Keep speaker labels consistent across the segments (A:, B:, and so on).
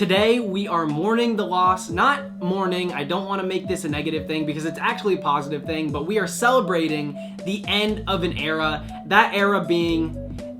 A: Today, we are mourning the loss, not mourning, I don't want to make this a negative thing because it's actually a positive thing, but we are celebrating the end of an era, that era being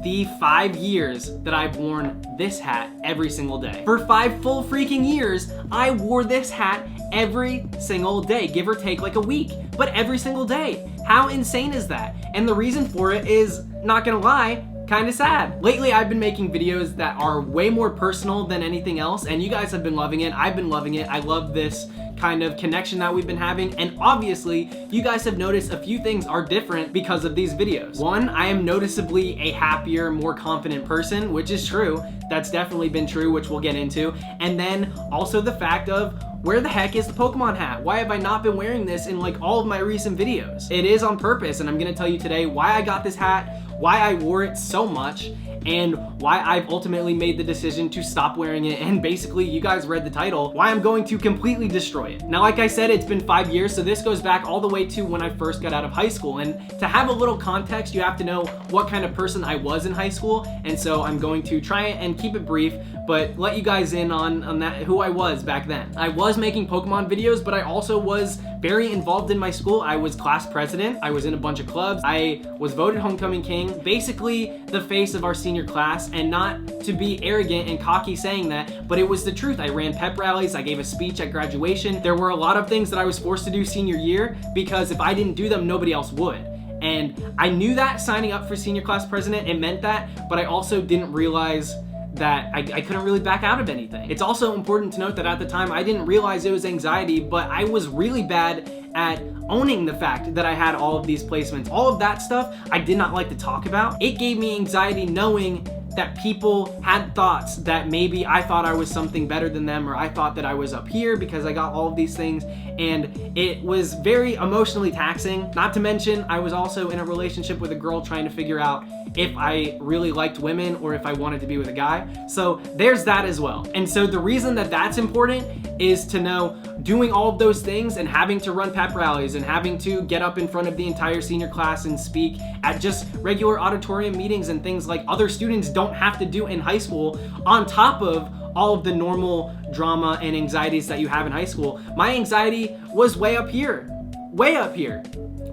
A: the 5 years that I've worn this hat every single day. For 5 full freaking years, I wore this hat every single day, give or take like a week, but every single day. How insane is that? And the reason for it is, not gonna lie, kind of sad. Lately, I've been making videos that are way more personal than anything else, and you guys have been loving it. I've been loving it. I love this kind of connection that we've been having, and obviously, you guys have noticed a few things are different because of these videos. One, I am noticeably a happier, more confident person, which is true. That's definitely been true, which we'll get into. And then also the fact of, where the heck is the Pokemon hat? Why have I not been wearing this in like all of my recent videos? It is on purpose, and I'm gonna tell you today why I got this hat, why I wore it so much, and why I've ultimately made the decision to stop wearing it, and basically, you guys read the title, why I'm going to completely destroy it. Now, like I said, it's been 5 years, so this goes back all the way to when I first got out of high school, and to have a little context, you have to know what kind of person I was in high school, and so I'm going to try and keep it brief, but let you guys in on that, who I was back then. I was making Pokemon videos, but I also was very involved in my school. I was class president, I was in a bunch of clubs, I was voted homecoming king, basically the face of our senior class, and not to be arrogant and cocky saying that, but it was the truth. I ran pep rallies, I gave a speech at graduation. There were a lot of things that I was forced to do senior year because if I didn't do them, nobody else would. And I knew that signing up for senior class president, it meant that, but I also didn't realize that I couldn't really back out of anything. It's also important to note that at the time, I didn't realize it was anxiety, but I was really bad at owning the fact that I had all of these placements. All of that stuff I did not like to talk about. It gave me anxiety knowing that people had thoughts that maybe I thought I was something better than them, or I thought that I was up here because I got all of these things, and it was very emotionally taxing. Not to mention, I was also in a relationship with a girl trying to figure out if I really liked women or if I wanted to be with a guy. So there's that as well. And so the reason that that's important is to know doing all of those things and having to run pep rallies and having to get up in front of the entire senior class and speak at just regular auditorium meetings and things like other students don't have to do in high school, on top of all of the normal drama and anxieties that you have in high school. My anxiety was way up here,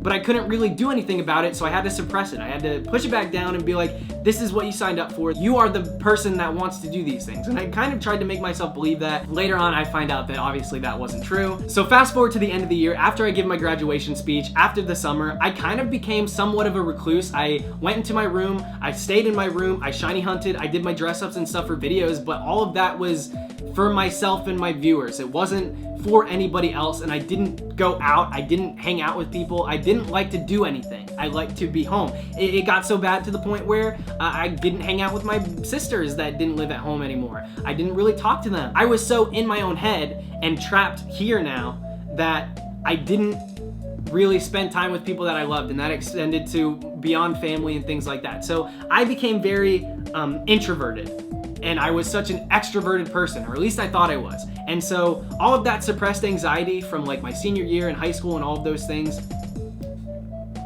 A: but I couldn't really do anything about it, so I had to suppress it. I had to push it back down and be like, this is what you signed up for. You are the person that wants to do these things. And I kind of tried to make myself believe that. Later on, I find out that obviously that wasn't true. So fast forward to the end of the year, after I give my graduation speech, after the summer, I kind of became somewhat of a recluse. I went into my room, I stayed in my room, I shiny hunted, I did my dress ups and stuff for videos, but all of that was for myself and my viewers. It wasn't for anybody else, and I didn't go out, I didn't hang out with people, I didn't like to do anything. I liked to be home. It got so bad to the point where I didn't hang out with my sisters that didn't live at home anymore. I didn't really talk to them. I was so in my own head and trapped here now that I didn't really spend time with people that I loved, and that extended to beyond family and things like that. So I became very introverted. And I was such an extroverted person, or at least I thought I was. And so all of that suppressed anxiety from like my senior year in high school and all of those things,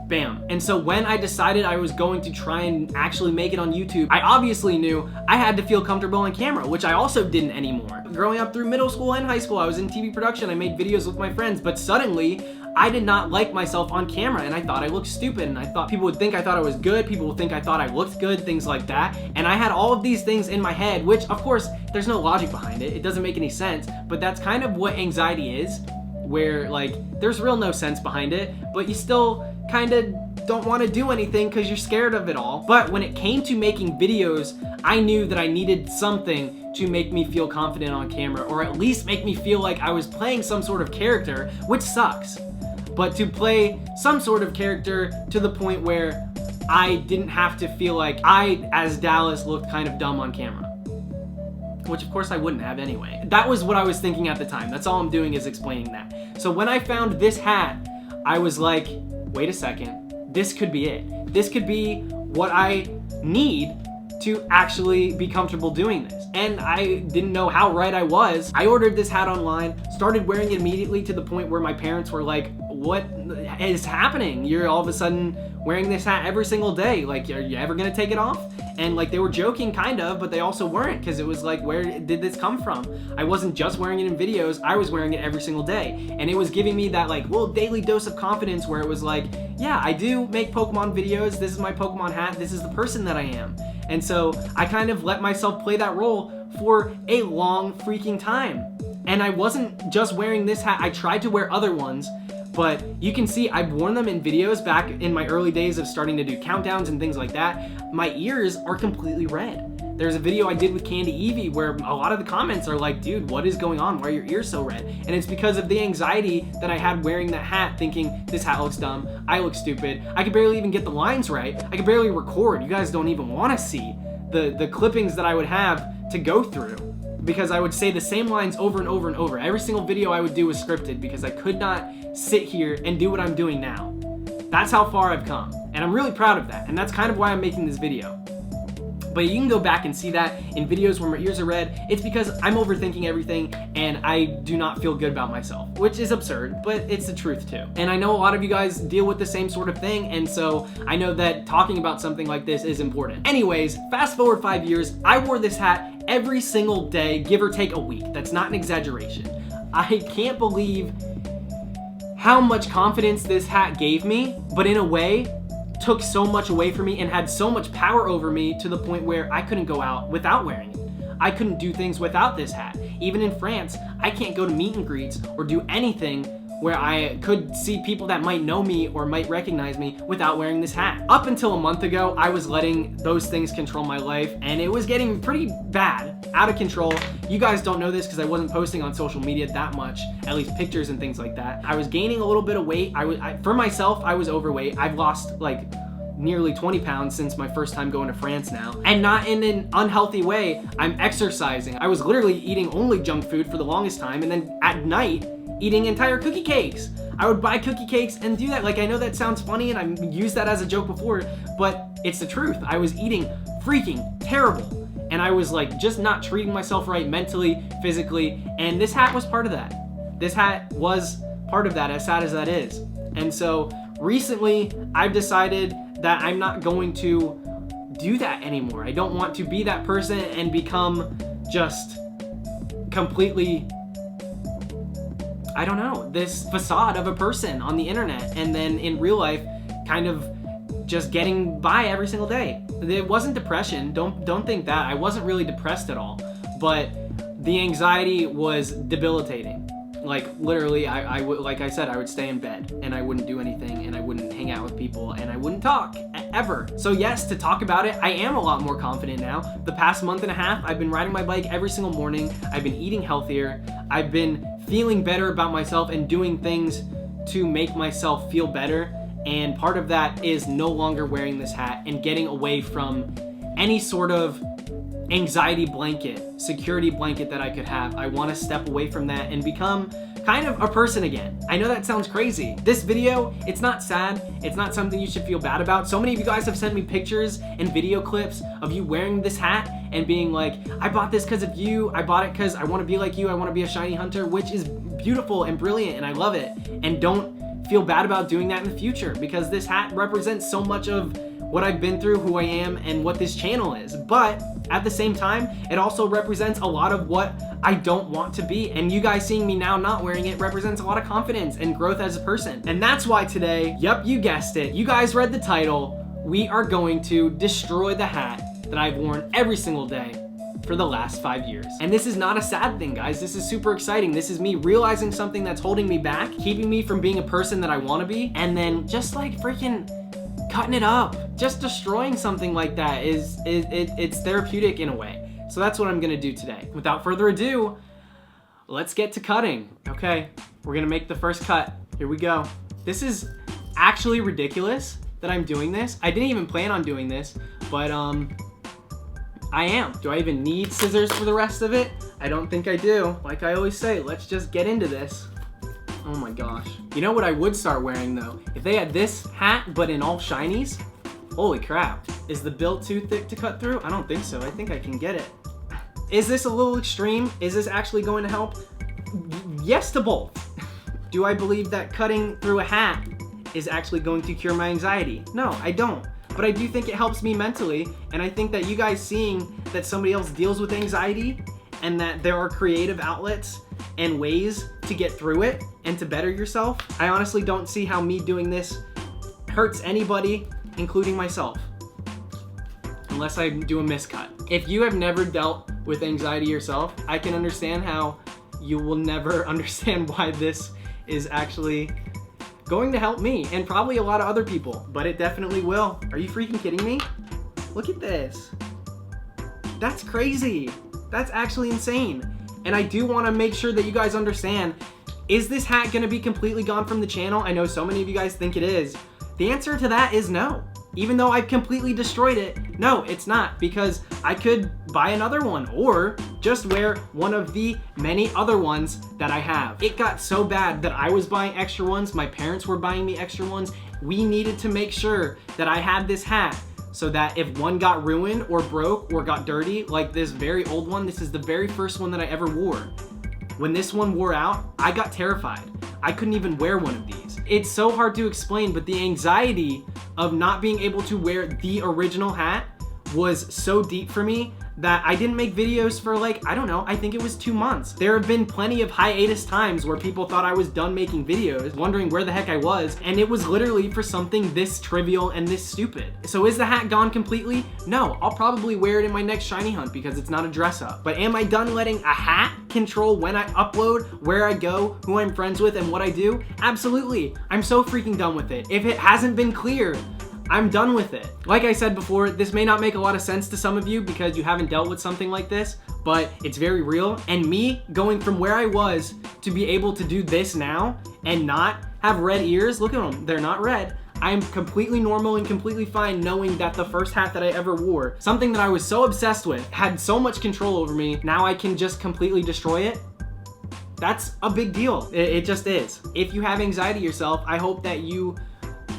A: bam. And so when I decided I was going to try and actually make it on YouTube, I obviously knew I had to feel comfortable on camera, which I also didn't anymore. Growing up through middle school and high school, I was in TV production, I made videos with my friends, but suddenly I did not like myself on camera, and I thought I looked stupid, and I thought people would think I thought I was good, people would think I thought I looked good, things like that. And I had all of these things in my head, which of course, there's no logic behind it. It doesn't make any sense, but that's kind of what anxiety is, where like, there's real no sense behind it, but you still kind of don't want to do anything because you're scared of it all. But when it came to making videos, I knew that I needed something to make me feel confident on camera, or at least make me feel like I was playing some sort of character, which sucks. But to play some sort of character to the point where I didn't have to feel like I, as Dallas, looked kind of dumb on camera. Which of course I wouldn't have anyway. That was what I was thinking at the time. That's all I'm doing is explaining that. So when I found this hat, I was like, wait a second, this could be it. This could be what I need to actually be comfortable doing this. And I didn't know how right I was. I ordered this hat online, started wearing it immediately to the point where my parents were like, what is happening? You're all of a sudden wearing this hat every single day. Like, are you ever gonna take it off? And like, they were joking kind of, but they also weren't, because it was like, where did this come from? I wasn't just wearing it in videos, I was wearing it every single day. And it was giving me that like little daily dose of confidence where it was like, yeah, I do make Pokemon videos, this is my Pokemon hat, this is the person that I am. And so I kind of let myself play that role for a long freaking time. And I wasn't just wearing this hat, I tried to wear other ones, but you can see I've worn them in videos back in my early days of starting to do countdowns and things like that. My ears are completely red. There's a video I did with Candy Evie where a lot of the comments are like, dude, what is going on? Why are your ears so red? And it's because of the anxiety that I had wearing that hat, thinking this hat looks dumb, I look stupid, I could barely even get the lines right, I could barely record. You guys don't even want to see the clippings that I would have to go through, because I would say the same lines over and over and over. Every single video I would do was scripted because I could not sit here and do what I'm doing now. That's how far I've come, and I'm really proud of that, and that's kind of why I'm making this video. But you can go back and see that in videos where my ears are red. It's because I'm overthinking everything and I do not feel good about myself, which is absurd, but it's the truth too. And I know a lot of you guys deal with the same sort of thing, and so I know that talking about something like this is important. Anyways, fast forward 5 years, I wore this hat every single day, give or take a week. That's not an exaggeration. I can't believe how much confidence this hat gave me, but in a way, took so much away from me and had so much power over me to the point where I couldn't go out without wearing it. I couldn't do things without this hat. Even in France, I can't go to meet and greets or do anything where I could see people that might know me or might recognize me without wearing this hat. Up until a month ago, I was letting those things control my life, and it was getting pretty bad, out of control. You guys don't know this because I wasn't posting on social media that much, at least pictures and things like that. I was gaining a little bit of weight. For myself, I was overweight. I've lost like nearly 20 pounds since my first time going to France now, and not in an unhealthy way. I'm exercising. I was literally eating only junk food for the longest time, and then at night, eating entire cookie cakes. I would buy cookie cakes and do that. Like, I know that sounds funny and I've used that as a joke before, but it's the truth. I was eating freaking terrible, and I was like just not treating myself right mentally, physically, and this hat was part of that. This hat was part of that, as sad as that is. And so recently I've decided that I'm not going to do that anymore. I don't want to be that person and become just completely, I don't know, this facade of a person on the internet, and then in real life kind of just getting by every single day. It wasn't depression, don't think that. I wasn't really depressed at all, but the anxiety was debilitating. Like, literally, I would, like I said, I would stay in bed and I wouldn't do anything and I wouldn't hang out with people and I wouldn't talk ever. So yes, to talk about it, I am a lot more confident now. The past month and a half, I've been riding my bike every single morning. I've been eating healthier. I've been feeling better about myself and doing things to make myself feel better. And part of that is no longer wearing this hat and getting away from any sort of anxiety blanket, security blanket that I could have. I want to step away from that and become kind of a person again. I know that sounds crazy. This video, it's not sad. It's not something you should feel bad about. So many of you guys have sent me pictures and video clips of you wearing this hat and being like, I bought this because of you. I bought it because I want to be like you. I want to be a shiny hunter, which is beautiful and brilliant, and I love it. And don't feel bad about doing that in the future, because this hat represents so much of what I've been through, who I am, and what this channel is. But at the same time, it also represents a lot of what I don't want to be. And you guys seeing me now not wearing it represents a lot of confidence and growth as a person. And that's why today, yep, you guessed it, you guys read the title, we are going to destroy the hat that I've worn every single day for the last 5 years. And this is not a sad thing, guys. This is super exciting. This is me realizing something that's holding me back, keeping me from being a person that I want to be, and then just like freaking cutting it up. Just destroying something like that it's therapeutic in a way. So that's what I'm gonna do today. Without further ado, let's get to cutting. Okay, we're gonna make the first cut. Here we go. This is actually ridiculous that I'm doing this. I didn't even plan on doing this, but I am. Do I even need scissors for the rest of it? I don't think I do. Like I always say, let's just get into this. Oh my gosh. You know what I would start wearing though? If they had this hat, but in all shinies, holy crap. Is the bill too thick to cut through? I don't think so. I think I can get it. Is this a little extreme? Is this actually going to help? Yes to both. Do I believe that cutting through a hat is actually going to cure my anxiety? No, I don't. But I do think it helps me mentally, and I think that you guys seeing that somebody else deals with anxiety and that there are creative outlets and ways to get through it and to better yourself, I honestly don't see how me doing this hurts anybody, including myself. Unless I do a miscut. If you have never dealt with anxiety yourself, I can understand how you will never understand why this is actually going to help me and probably a lot of other people, but it definitely will. Are you freaking kidding me? Look at this. That's crazy. That's actually insane. And I do want to make sure that you guys understand, is this hat going to be completely gone from the channel? I know so many of you guys think it is. The answer to that is no. Even though I've completely destroyed it, no, it's not, because I could buy another one or just wear one of the many other ones that I have. It got so bad that I was buying extra ones, my parents were buying me extra ones. We needed to make sure that I had this hat so that if one got ruined or broke or got dirty, like this very old one, this is the very first one that I ever wore. When this one wore out, I got terrified. I couldn't even wear one of these. It's so hard to explain, but the anxiety of not being able to wear the original hat was so deep for me that I didn't make videos for like, I don't know, I think it was 2 months. There have been plenty of hiatus times where people thought I was done making videos, wondering where the heck I was, and it was literally for something this trivial and this stupid. So is the hat gone completely? No, I'll probably wear it in my next shiny hunt because it's not a dress up. But am I done letting a hat control when I upload, where I go, who I'm friends with, and what I do? Absolutely. I'm so freaking done with it. If it hasn't been clear, I'm done with it. Like I said before, this may not make a lot of sense to some of you because you haven't dealt with something like this, but it's very real. And me going from where I was to be able to do this now and not have red ears, look at them, they're not red. I'm completely normal and completely fine knowing that the first hat that I ever wore, something that I was so obsessed with, had so much control over me, now I can just completely destroy it. That's a big deal. It just is. If you have anxiety yourself, I hope that you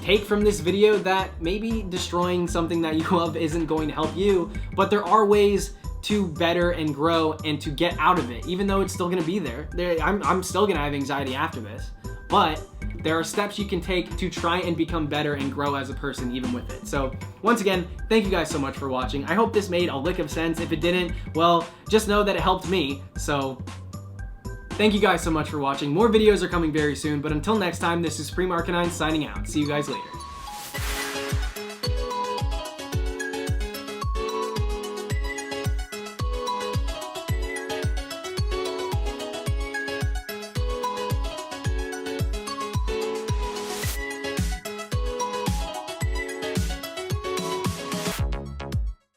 A: take from this video that maybe destroying something that you love isn't going to help you, but there are ways to better and grow and to get out of it, even though it's still gonna be there. I'm still gonna have anxiety after this, but there are steps you can take to try and become better and grow as a person even with it. So once again, thank you guys so much for watching. I hope this made a lick of sense. If it didn't, well, just know that it helped me. So thank you guys so much for watching. More videos are coming very soon, but until next time, this is Supreme Arcanine signing out. See you guys later.